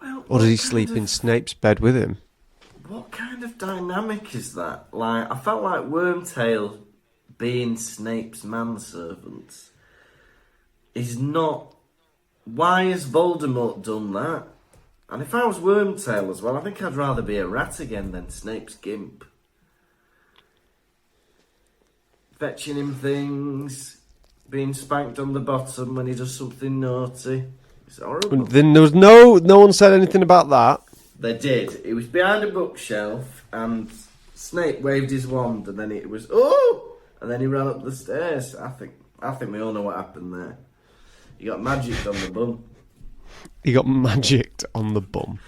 Well, or does he sleep in Snape's bed with him? What kind of dynamic is that? Like, I felt like Wormtail being Snape's manservant is not... Why has Voldemort done that? And if I was Wormtail as well, I think I'd rather be a rat again than Snape's gimp. Fetching him things, being spanked on the bottom when he does something naughty. It's horrible. Then there was no one said anything about that. They did. It was behind a bookshelf, and Snape waved his wand, and then it was oh, and then he ran up the stairs. I think we all know what happened there. He got magicked on the bum. He got magicked on the bum.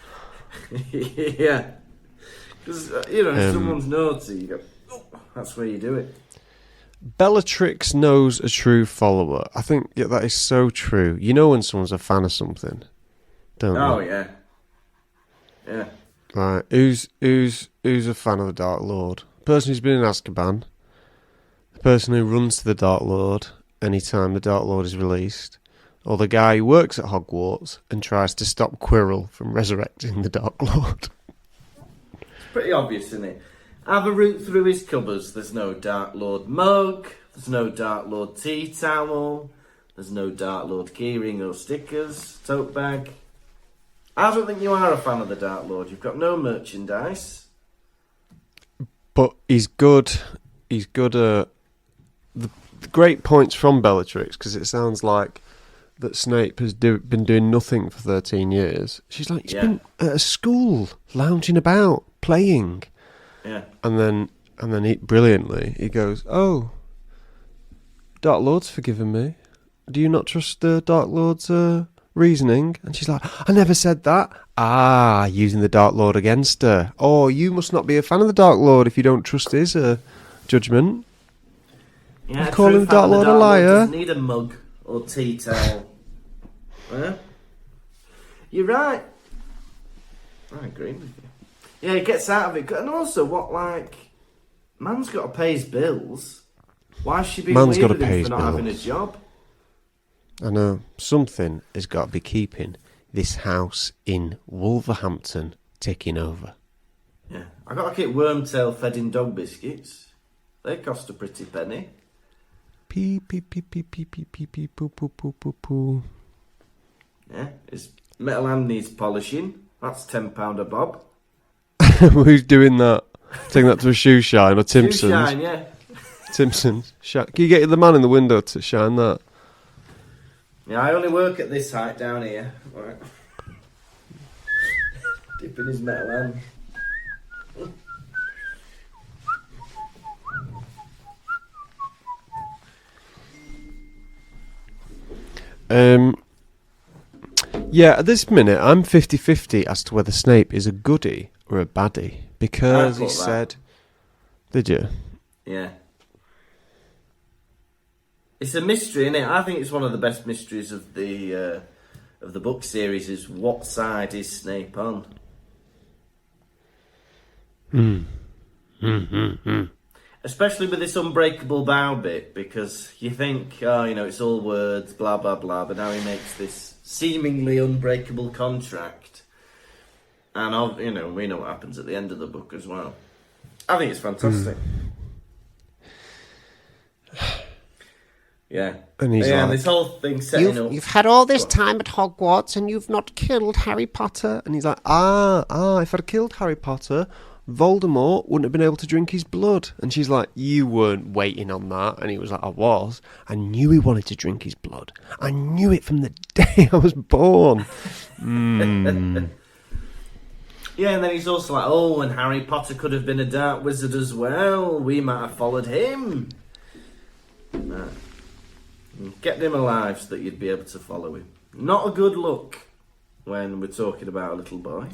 Yeah, because if someone's naughty, you go. Oh, that's where you do it. Bellatrix knows a true follower. I think that is so true. You know when someone's a fan of something, don't Oh you? yeah. Yeah. Right. Who's a fan of the Dark Lord? The person who's been in Azkaban. The person who runs to the Dark Lord anytime the Dark Lord is released. Or the guy who works at Hogwarts and tries to stop Quirrell from resurrecting the Dark Lord. It's pretty obvious, isn't it? Have a root through his cupboards. There's no Dark Lord mug. There's no Dark Lord tea towel. There's no Dark Lord keyring or stickers. Tote bag. I don't think you are a fan of the Dark Lord. You've got no merchandise. But he's good. He's good at the great points from Bellatrix, because it sounds like that Snape has been doing nothing for 13 years. She's like, he's been at a school, lounging about, playing. Yeah. And then he brilliantly he goes, "Oh, Dark Lord's forgiven me. Do you not trust the Dark Lord's reasoning?" And she's like, "I never said that." Ah, using the Dark Lord against her. Oh, you must not be a fan of the Dark Lord if you don't trust his judgment. Yeah, Calling the Dark Lord a liar. Doesn't need a mug or tea towel. Huh? You're right. I agree with you. Yeah, he gets out of it. And also, man's got to pay his bills. Why is she being Man's weird got to with pay him his for not having a bills. job? I know. Something has got to be keeping this house in Wolverhampton ticking over. Yeah. I got to keep Wormtail fed in dog biscuits. They cost a pretty penny. Pee, pee, pee, pee, pee, pee, pee, pee, poo, poo, poo, poo, poo. Yeah. His metal hand needs polishing. That's £10 a bob. Who's doing that? Taking that to a shoe shine or Timpson's? Shoe shine, yeah. Timpson's. Can you get the man in the window to shine that? Yeah, I only work at this height down here. Right. Dipping his metal hand. Yeah, at this minute, I'm 50-50 as to whether Snape is a goodie or a baddie. Because he said... Did you? Yeah. It's a mystery, isn't it? I think it's one of the best mysteries of the book series is what side is Snape on? Especially with this unbreakable vow bit, because you think, it's all words, blah, blah, blah, but now he makes this seemingly unbreakable contract. And, we know what happens at the end of the book as well. I think it's fantastic. Yeah. And he's like, this whole thing setting up. You've had all this time at Hogwarts and you've not killed Harry Potter. And he's like, if I'd killed Harry Potter, Voldemort wouldn't have been able to drink his blood. And she's like, you weren't waiting on that. And he was like, I was. I knew he wanted to drink his blood. I knew it from the day I was born. Yeah, and then he's also like, and Harry Potter could have been a dark wizard as well. We might have followed him. Nah. Get him alive so that you'd be able to follow him. Not a good look when we're talking about a little boy.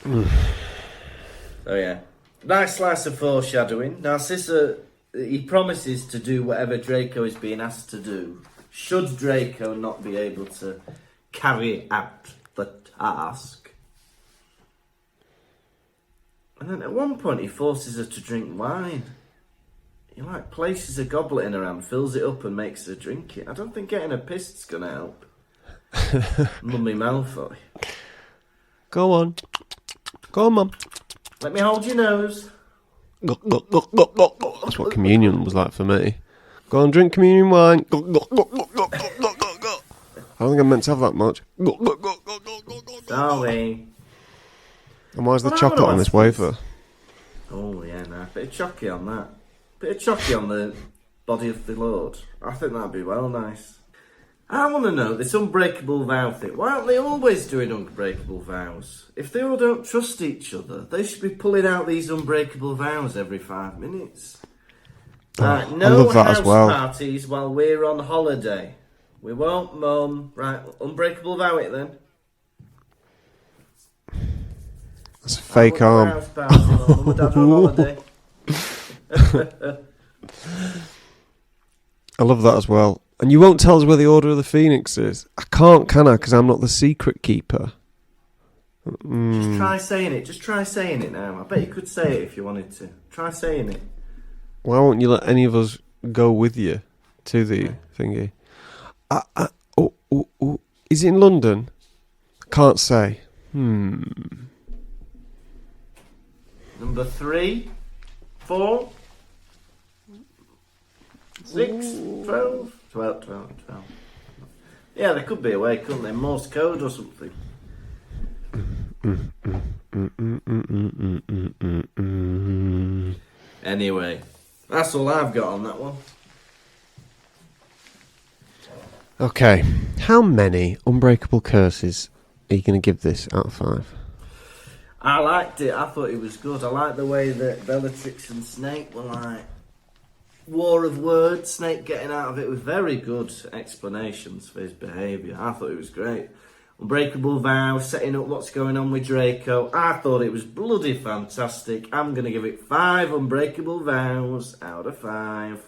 So yeah, nice slice of foreshadowing. Narcissa, he promises to do whatever Draco is being asked to do, should Draco not be able to carry out the task. And then at one point he forces her to drink wine. He places a goblet in her hand, fills it up and makes her drink it. I don't think getting her pissed's gonna help. Mummy Malfoy. Go on. Go on, Mum. Let me hold your nose. That's what communion was like for me. Go on, drink communion wine. I don't think I'm meant to have that much. Sorry. And why's the chocolate on this wafer? Oh yeah, no. Bit of chocky on that. Bit of chocky on the body of the Lord. I think that'd be well nice. I want to know this unbreakable vow thing. Why aren't they always doing unbreakable vows? If they all don't trust each other, they should be pulling out these unbreakable vows every 5 minutes. Right, I no love that house as well. parties while we're on holiday. We won't, Mum. Right, unbreakable vow it then. That's a fake arm. House party while Mum and Dad are on holiday. I love that as well. And you won't tell us where the Order of the Phoenix is. I can't, can I? Because I'm not the secret keeper. Just try saying it. Just try saying it now. I bet you could say it if you wanted to. Try saying it. Why won't you let any of us go with you to the thingy? Is it in London? Can't say. Number 3, 4, 6, 12. Yeah, there could be a way, couldn't there? Morse code or something. Anyway, that's all I've got on that one. Okay. How many unbreakable curses are you going to give this out of 5? I liked it. I thought it was good. I liked the way that Bellatrix and Snape were like war of words. Snape getting out of it with very good explanations for his behaviour. I thought it was great. Unbreakable vow, setting up what's going on with Draco. I thought it was bloody fantastic. I'm going to give it 5 unbreakable vows out of 5.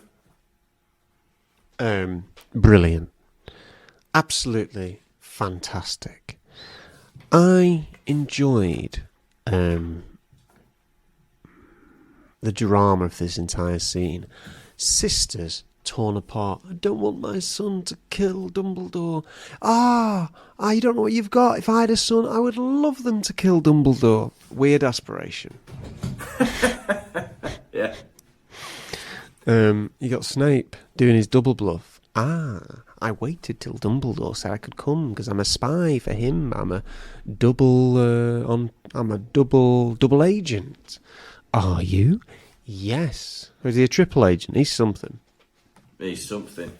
Brilliant. Absolutely fantastic. I enjoyed the drama of this entire scene. Sisters torn apart. I don't want my son to kill Dumbledore. You don't know what you've got. If I had a son, I would love them to kill Dumbledore. Weird aspiration. Yeah. You got Snape doing his double bluff. I waited till Dumbledore said I could come because I'm a spy for him. I'm a double agent. Are you? Yes. Or is he a triple agent? He's something. He's something.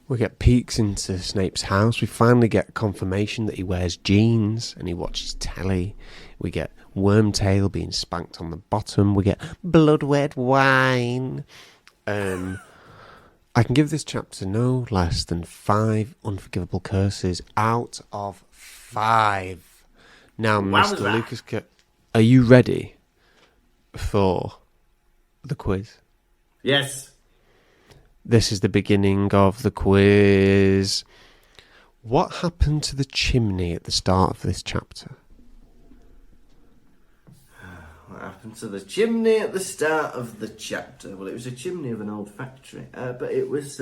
We get peeks into Snape's house. We finally get confirmation that he wears jeans and he watches telly. We get Wormtail being spanked on the bottom. We get blood-red wine. I can give this chapter no less than 5 unforgivable curses out of 5. Now, Mr. Lucas, are you ready for the quiz? Yes. This is the beginning of the quiz. What happened to the chimney at the start of this chapter? What happened to the chimney at the start of the chapter? Well, it was a chimney of an old factory. But it was...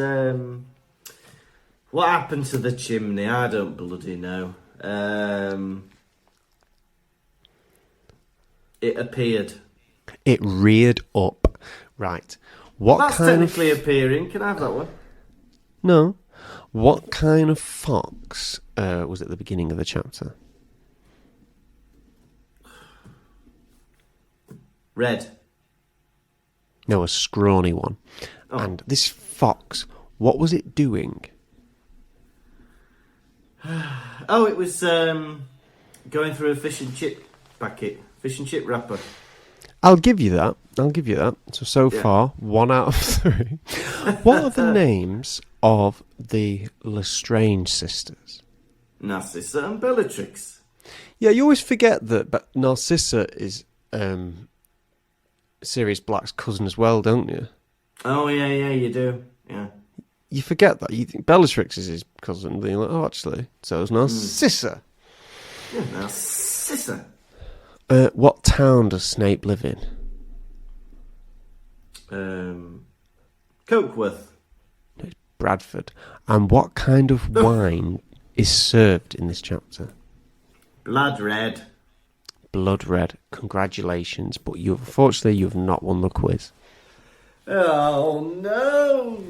what happened to the chimney? I don't bloody know. It appeared. It reared up. Right. That's technically appearing. Can I have that one? No. What kind of fox was at the beginning of the chapter? Red. No, a scrawny one. Oh. And this fox, what was it doing? Oh, it was going through a fish and chip packet. Fish and chip wrapper. I'll give you that. So far, 1 out of 3. What are the names of the Lestrange sisters? Narcissa and Bellatrix. Yeah, you always forget that, but Narcissa is Sirius Black's cousin as well, don't you? Oh, yeah, you do. Yeah. You forget that. You think Bellatrix is his cousin, then you're like, oh, actually, so is Narcissa. Yeah, Narcissa. What town does Snape live in? Cokeworth. It's Bradford. And what kind of wine is served in this chapter? Blood red. Blood red. Congratulations, but unfortunately you've not won the quiz. Oh no!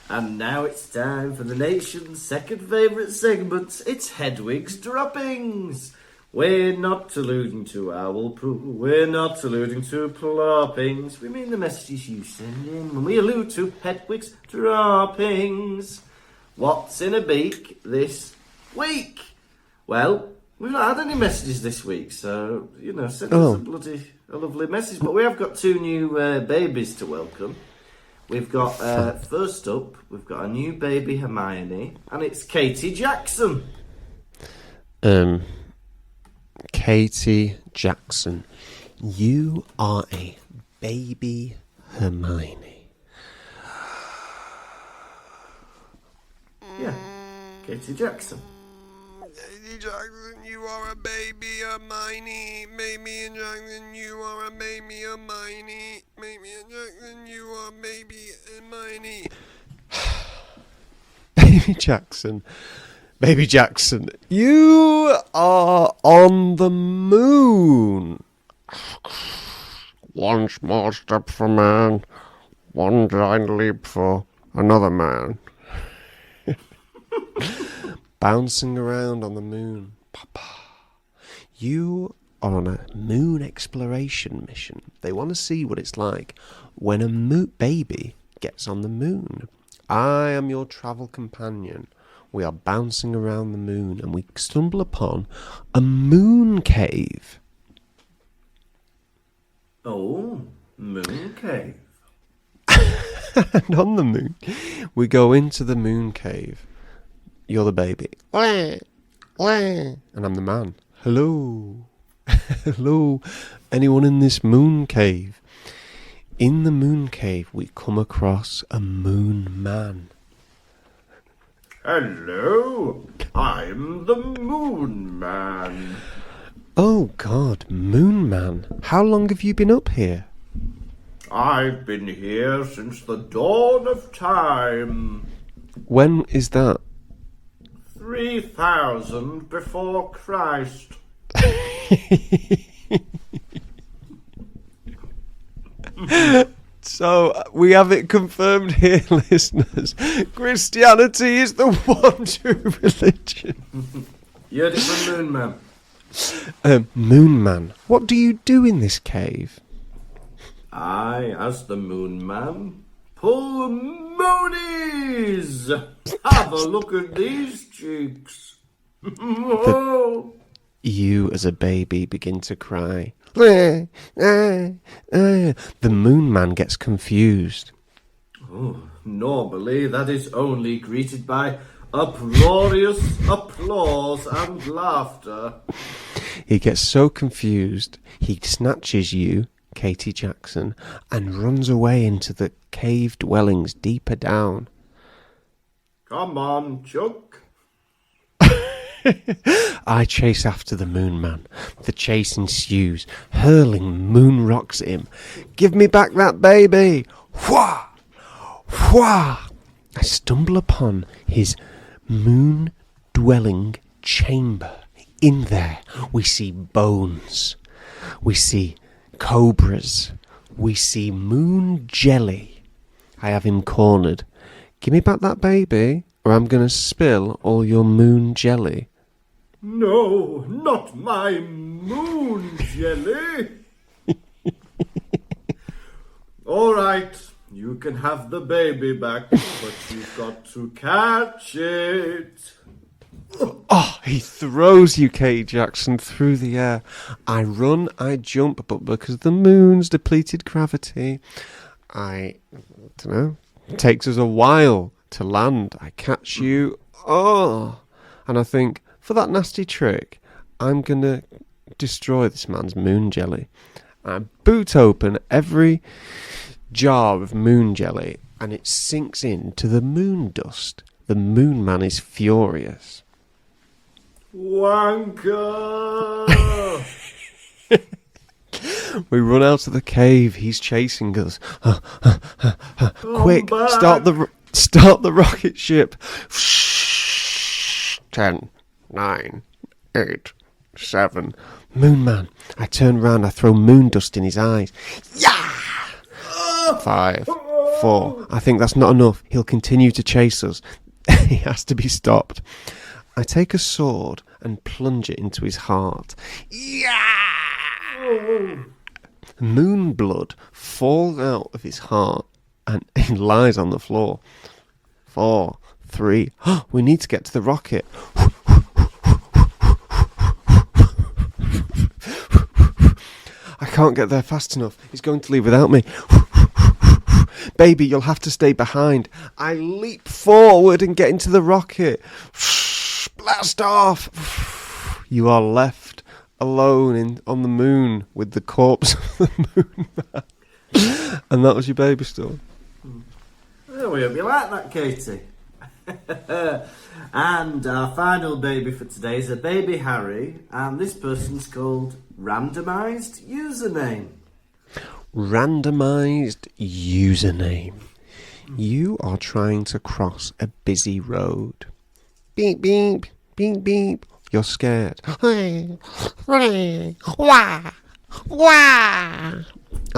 And now it's time for the nation's second favourite segment. It's Hedwig's Droppings. We're not alluding to owl poo. We're not alluding to ploppings. We mean the messages you send in when we allude to Hedwig's Droppings. What's in a beak this week? Well, we've not had any messages this week, so, send us a lovely message. But we have got 2 new babies to welcome. We've got, first up, we've got a new baby Hermione, and it's Katie Jackson. Katie Jackson, you are a baby Hermione. Yeah, Katie Jackson. Katie Jackson, you are a baby Hermione. Baby Jackson, you are a baby Hermione. Baby Jackson, you are baby Hermione. Baby Jackson. Baby Jackson, you are on the moon. One small step for man, one giant leap for another man. Bouncing around on the moon. Papa, you are on a moon exploration mission. They want to see what it's like when a baby gets on the moon. I am your travel companion. We are bouncing around the moon and we stumble upon a moon cave. Oh, moon cave. And on the moon, we go into the moon cave. You're the baby. And I'm the man. Hello. Hello. Anyone in this moon cave? In the moon cave, we come across a moon man. Hello, I'm the Moon Man. Oh, God, Moon Man. How long have you been up here? I've been here since the dawn of time. When is that? 3,000 before Christ. So, we have it confirmed here, listeners. Christianity is the one true religion. You heard it from Moon Man. Moon Man, what do you do in this cave? I, as the Moon Man, pull moonies. Have a look at these cheeks. You, as a baby, begin to cry. The Moon Man gets confused. Oh, normally that is only greeted by uproarious applause and laughter. He gets so confused, he snatches you, Katie Jackson, and runs away into the cave dwellings deeper down. Come on, Chuck. I chase after the Moon Man. The chase ensues, hurling moon rocks at him. Give me back that baby! Whah! Whah! I stumble upon his moon-dwelling chamber. In there, we see bones. We see cobras. We see moon jelly. I have him cornered. Give me back that baby, or I'm going to spill all your moon jelly. No, not my moon jelly. All right, you can have the baby back, but you've got to catch it. Oh, he throws you, Katie Jackson, through the air. I run, I jump, but because of the moon's depleted gravity, I don't know, it takes us a while to land. I catch you, and I think, for that nasty trick, I'm going to destroy this man's moon jelly. I boot open every jar of moon jelly, and it sinks into the moon dust. The Moon Man is furious. Wanker! We run out of the cave. He's chasing us. Quick, back. start the rocket ship. 10, 9, 8, 7. Moon Man. I turn round. I throw moon dust in his eyes. Yeah! 5, 4. I think that's not enough. He'll continue to chase us. He has to be stopped. I take a sword and plunge it into his heart. Yeah! Moon blood falls out of his heart and he lies on the floor. 4, 3. We need to get to the rocket. I can't get there fast enough. He's going to leave without me. Baby, you'll have to stay behind. I leap forward and get into the rocket. Blast off. You are left alone on the moon with the corpse of the moon man. And that was your baby story. Oh, we hope you like that, Katie. And our final baby for today is a baby Harry, and this person's called Randomised Username. Randomised username. You are trying to cross a busy road. Beep, beep, beep, beep. You're scared. I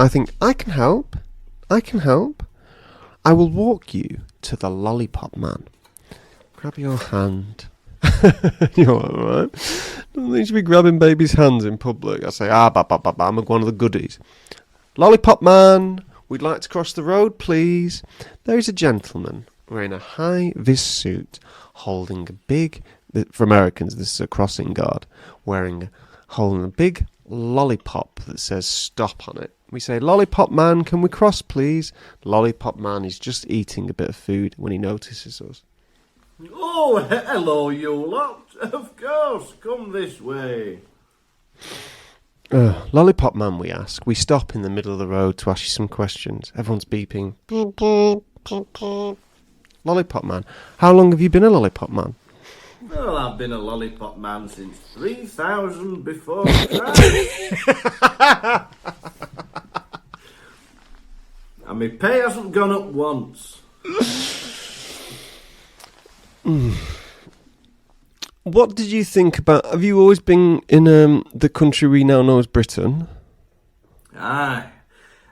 think, I can help. I will walk you to the lollipop man. Grab your hand. You're alright. Doesn't need to be grabbing babies' hands in public. I say, I'm one of the goodies. Lollipop man, we'd like to cross the road, please. There is a gentleman wearing a high-vis suit, holding a big, for Americans this is a crossing guard, holding a big lollipop that says stop on it. We say, Lollipop man, can we cross, please? Lollipop man is just eating a bit of food when he notices us. Oh, hello, you lot. Of course, come this way. Lollipop man, we ask. We stop in the middle of the road to ask you some questions. Everyone's beeping. Beep, beep, beep, beep. Lollipop man, how long have you been a lollipop man? Well, I've been a lollipop man since 3000 before Christ. And my pay hasn't gone up once. What did you think about... Have you always been in the country we now know as Britain? Aye.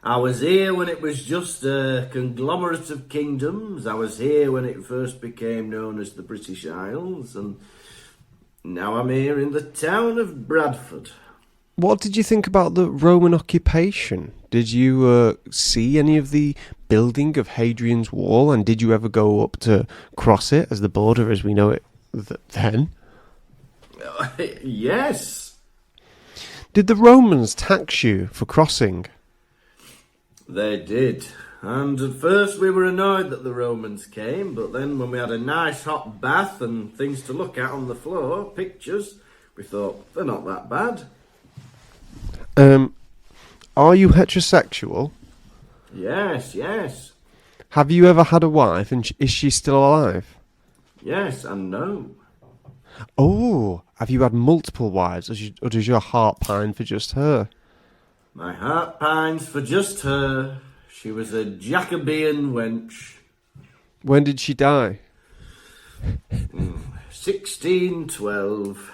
I was here when it was just a conglomerate of kingdoms. I was here when it first became known as the British Isles. And now I'm here in the town of Bradford. What did you think about the Roman occupation? Did you see any of the building of Hadrian's Wall? And did you ever go up to cross it as the border as we know it then? Yes. Did the Romans tax you for crossing? They did. And at first we were annoyed that the Romans came, but then when we had a nice hot bath and things to look at on the floor, pictures, we thought, they're not that bad. Are you heterosexual? Yes, yes. Have you ever had a wife, and is she still alive? Yes and no. Oh, have you had multiple wives, or does your heart pine for just her? My heart pines for just her. She was a Jacobean wench. When did she die? 1612.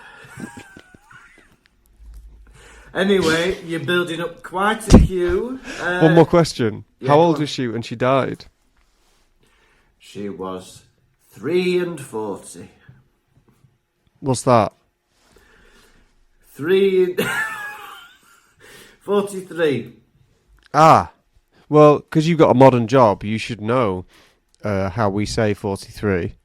Anyway, you're building up quite a queue. One more question. Yeah, How old go on. was she when she died? She was 43. What's that? 43. Ah, well, because you've got a modern job, you should know how we say 43.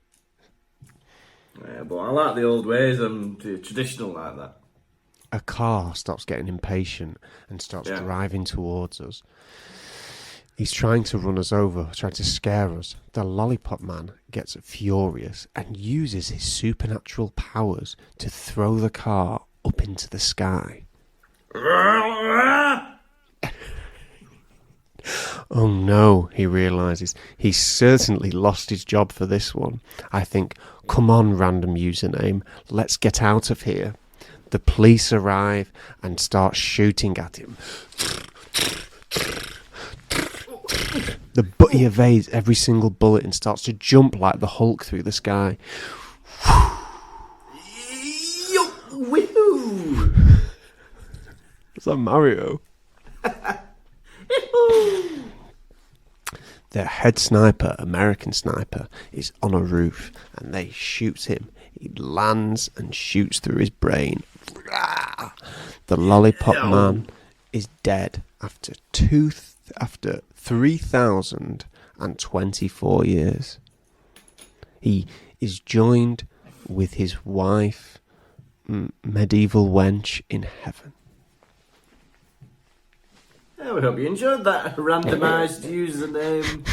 Yeah, but I like the old ways. I'm traditional like that. A car stops getting impatient and starts driving towards us. He's trying to run us over, trying to scare us. The lollipop man gets furious and uses his supernatural powers to throw the car up into the sky. Oh no, he realises. He's certainly lost his job for this one. I think, come on, random username, let's get out of here. The police arrive and start shooting at him. He evades every single bullet and starts to jump like the Hulk through the sky. Woohoo! Is that Mario? Their head sniper, American sniper, is on a roof and they shoot him. He lands and shoots through his brain. The lollipop man is dead after 3,024 years. He is joined with his wife, medieval wench, in heaven. Yeah, we hope you enjoyed that randomised username.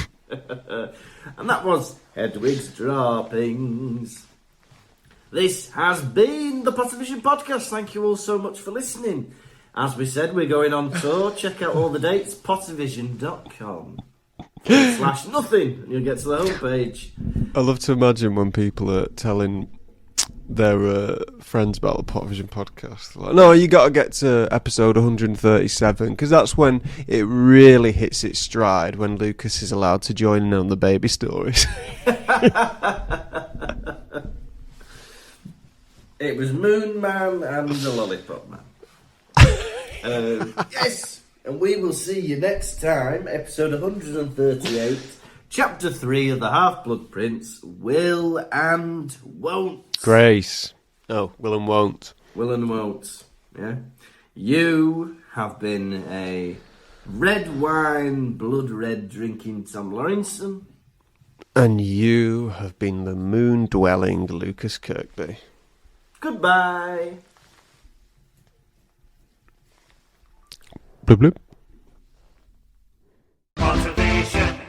And that was Hedwig's Droppings. This has been the Pottervision podcast. Thank you all so much for listening. As we said, we're going on tour. Check out all the dates, pottervision.com/nothing, and you'll get to the homepage. I love to imagine when people are telling their friends about the Pottervision podcast. Like, no, you got to get to episode 137, because that's when it really hits its stride, when Lucas is allowed to join in on the baby stories. It was Moon Man and the Lollipop Man. Yes, and we will see you next time, episode 138, chapter 3 of the Half-Blood Prince, Will and Won't. Grace. Oh, will and won't. Will and Won't, yeah. You have been a red wine, blood red drinking Tom Lawrenson. And you have been the moon-dwelling Lucas Kirkby. Goodbye. Bloop, bloop. Pottervision.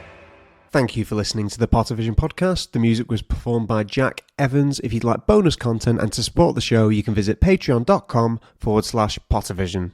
Thank you for listening to the Pottervision podcast. The music was performed by Jack Evans. If you'd like bonus content and to support the show, you can visit patreon.com/Pottervision.